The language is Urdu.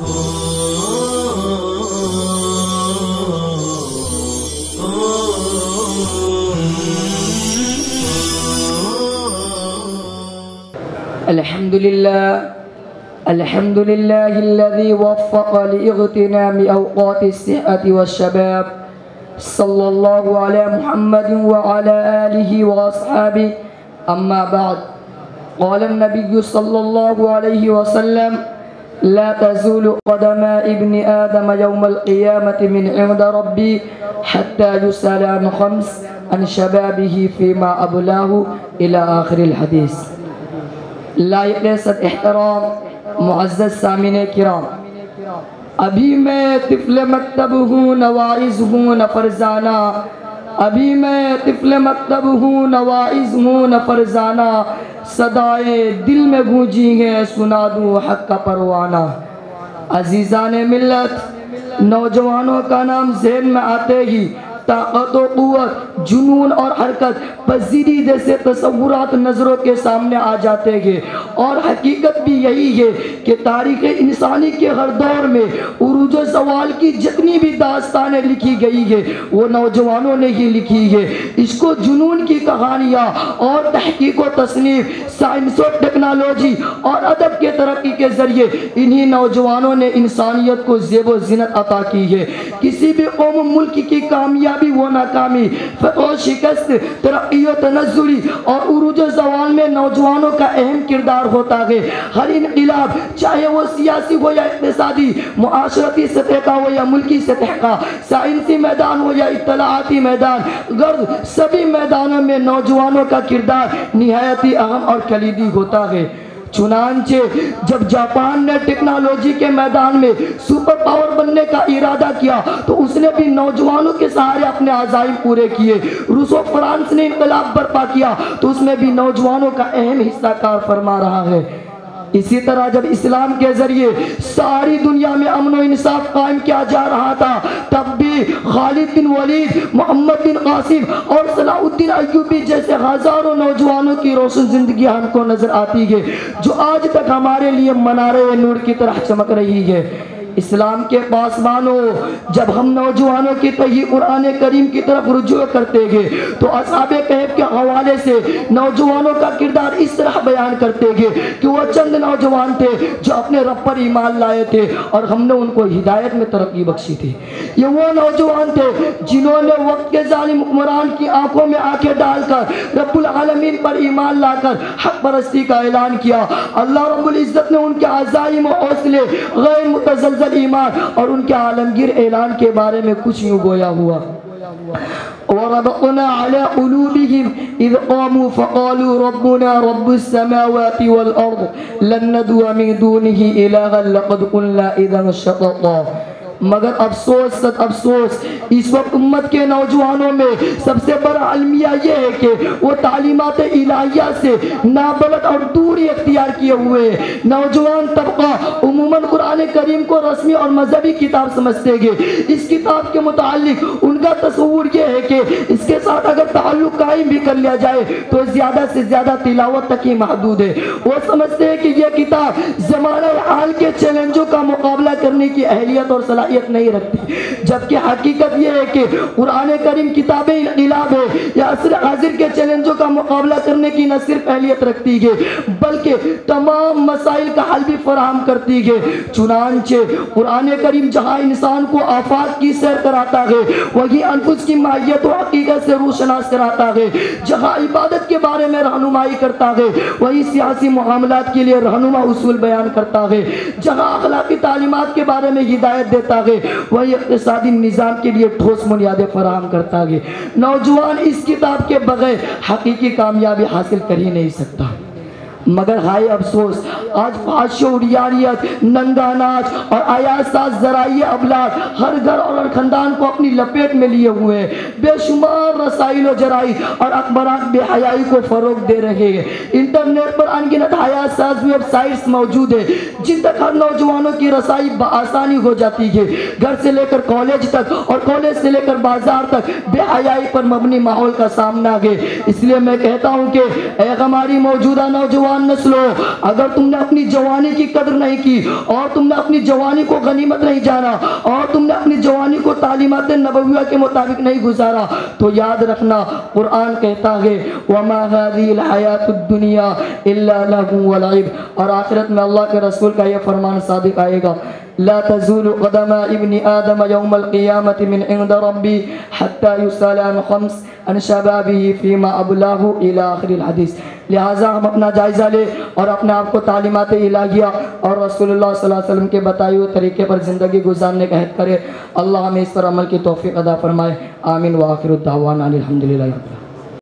الحمد لله الذي وفق لاغتنام أوقات الصحة والشباب. صلى الله على محمد وعلى آله وأصحابه. أما بعد، قال النبي صلى الله عليه وسلم: لا تزول قدم ابن آدم يوم القيامة من عند ربي حتى يسأل عن خمس: عن شبابه فيما أبلاه، إلى آخر الحديث. لائق صد احترام معزز سامعین کرام، ابھی میں طفل مکتب ہوں نواعظ ہوں نفرزانہ، ابھی میں طفل مکتب ہوں نواعظ ہوں نفرزانہ، صدائے دل میں گونجی ہیں سنا دوں حق کا پروانہ. عزیزان ملت، نوجوانوں کا نام ذہن میں آتے ہی طاقت و قوت، جنون اور حرکت پذیری جیسے تصورات نظروں کے سامنے آ جاتے ہیں، اور حقیقت بھی یہی ہے کہ تاریخ انسانی کے ہر دور میں عروج و زوال کی جتنی بھی داستانیں لکھی گئی ہے وہ نوجوانوں نے ہی لکھی ہے. عشق و جنون کی کہانیاں اور تحقیق و تصنیف، سائنس و ٹیکنالوجی اور ادب کے ترقی کے ذریعے انہی نوجوانوں نے انسانیت کو زیب و زینت عطا کی ہے. کسی بھی قوم ملک کی کامیابی و ناکامی، فتح و شکست، ترقی و تنزلی اور عروج و زوال میں نوجوانوں کا اہم کردار ہوتا ہے. ہر انقلاب، چاہے وہ سیاسی ہو یا اقتصادی، معاشرتی سطح کا ہو یا ملکی سطح کا، سائنسی میدان ہو یا اطلاعاتی میدان، غرض سبھی میدانوں میں نوجوانوں کا کردار نہایت ہی اہم اور کلیدی ہوتا ہے. چنانچہ جب جاپان نے ٹیکنالوجی کے میدان میں سپر پاور بننے کا ارادہ کیا تو اس نے بھی نوجوانوں کے سہارے اپنے عزائم پورے کیے. روس و فرانس نے انقلاب برپا کیا تو اس میں بھی نوجوانوں کا اہم حصہ کار فرما رہا ہے. اسی طرح جب اسلام کے ذریعے ساری دنیا میں امن و انصاف قائم کیا جا رہا تھا تب بھی خالد بن ولید، محمد بن قاسم اور صلاح الدین ایوبی جیسے ہزاروں نوجوانوں کی روشن زندگی ہم کو نظر آتی ہے جو آج تک ہمارے لیے منارے نور کی طرح چمک رہی ہے. اسلام کے پاسبانوں، جب ہم نوجوانوں کی تحیہ قرآن کریم کی طرف رجوع کرتے گے تو اصحاب کہف کے حوالے سے نوجوانوں کا کردار اس طرح بیان کرتے گے کہ وہ چند نوجوان تھے جو اپنے رب پر ایمان لائے تھے اور ہم نے ان کو ہدایت میں ترقی بخشی تھی. یہ وہ نوجوان تھے جنہوں نے وقت کے ظالم حکمران کی آنکھوں میں آنکھیں ڈال کر رب العالمین پر ایمان لا کر حق پرستی کا اعلان کیا. اللہ رب العزت نے ان کے عزائم و حوصلے، غیر متزلزل ایمان اور ان کے عالمگیر اعلان کے بارے میں کچھ یوں گویا ہوا: وَرَبَطْنَا عَلَىٰ قُلُوبِهِمْ إِذْ قَامُوا فَقَالُوا رَبُّنَا رَبُّ السَّمَاوَاتِ وَالْأَرْضِ لَن نَّدْعُوَ مِن دُونِهِ إِلَٰهًا لَّقَدْ قُلْنَا إِذًا شَطَطًا. مگر افسوس صد افسوس، اس وقت امت کے نوجوانوں میں سب سے بڑا المیہ یہ ہے کہ وہ تعلیمات الہیہ سے نابلد اور دوری اختیار کیے ہوئے. نوجوان طبقہ عموماً قرآن کریم کو رسمی اور مذہبی کتاب سمجھتے گے. اس کتاب کے متعلق ان کا تصور یہ ہے کہ اس کے ساتھ اگر تعلق قائم بھی کر لیا جائے تو زیادہ سے زیادہ تلاوت تک ہی محدود ہے. وہ سمجھتے ہیں کہ یہ کتاب زمانہ حال کے چیلنجوں کا مقابلہ کرنے کی اہلیت اور صلاحیت نہیں رکھتی، جبکہ حقیقت یہ ہے کہ قرآن کریم کتاب انقلاب ہے یا عصر حاضر کے چیلنجوں کا مقابلہ کرنے کی نہ صرف اہلیت رکھتی ہے بلکہ تمام مسائل کا حل بھی فراہم کرتی ہے. چنانچہ قرآن کریم جہاں انسان کو آفاق کی سیر کراتا ہے وہی انفس کی ماہیت و حقیقت سے روشناس کراتا ہے. جہاں عبادت کے بارے میں رہنمائی کرتا ہے وہی سیاسی معاملات کے لیے رہنما اصول بیان کرتا ہے. جہاں اخلاقی تعلیمات کے بارے میں ہدایت دیتا ہے وہی اقتصادی نظام کے لیے ٹھوس بنیادیں فراہم کرتا ہے. نوجوان اس کتاب کے بغیر حقیقی کامیابی حاصل کر ہی نہیں سکتا. مگر ہائے افسوس، آج فحش و عریانیت، ننگا ناچ اور عیال ساز ذرائع ابلاغ ہر گھر اور ہر خاندان کو اپنی لپیٹ میں لیے ہوئے ہیں. بے شمار رسائل و جرائد اور اخبارات بے حیائی کو فروغ دے رہے ہیں. انٹرنیٹ پر انگنت عیال ساز ویب سائٹس موجود ہیں جن تک ہر نوجوانوں کی رسائی بآسانی ہو جاتی ہے. گھر سے لے کر کالج تک اور کالج سے لے کر بازار تک بے حیائی پر مبنی ماحول کا سامنا ہے. اس لیے میں کہتا ہوں کہ اے ہماری موجودہ نوجوان نوجوان نسلوں، اگر تم نے اپنی جوانی کی قدر نہیں کی اور تم نے اپنی جوانی کو غنیمت نہیں جانا اور تم نے اپنی جوانی کو تعلیمات نبویہ کے مطابق نہیں گزارا تو یاد رکھنا قرآن کہتا ہے وَمَا هَذِهِ الْحَيَاةُ الدُّنْيَا إِلَّا لَهْوٌ وَلَعِبٌ، اور آخرت میں اللہ کے رسول کا یہ فرمان صادق آئے گا لا تزول قدم ابن آدم يوم القيامة من عند ربي حتى يسأل عن خمس عن شبابه فيما أبلاه إلى آخر الحدیث۔ لہٰذا ہم اپنا جائزہ لیں اور اپنے آپ کو تعلیمات الہیہ اور رسول اللہ صلی اللہ علیہ وسلم کے بتائے ہوئے طریقے پر زندگی گزارنے کا عہد کرے۔ اللہ ہمیں اس پر عمل کی توفیق عطا فرمائے، آمین۔ وآخر الدعوانا الحمدللہ۔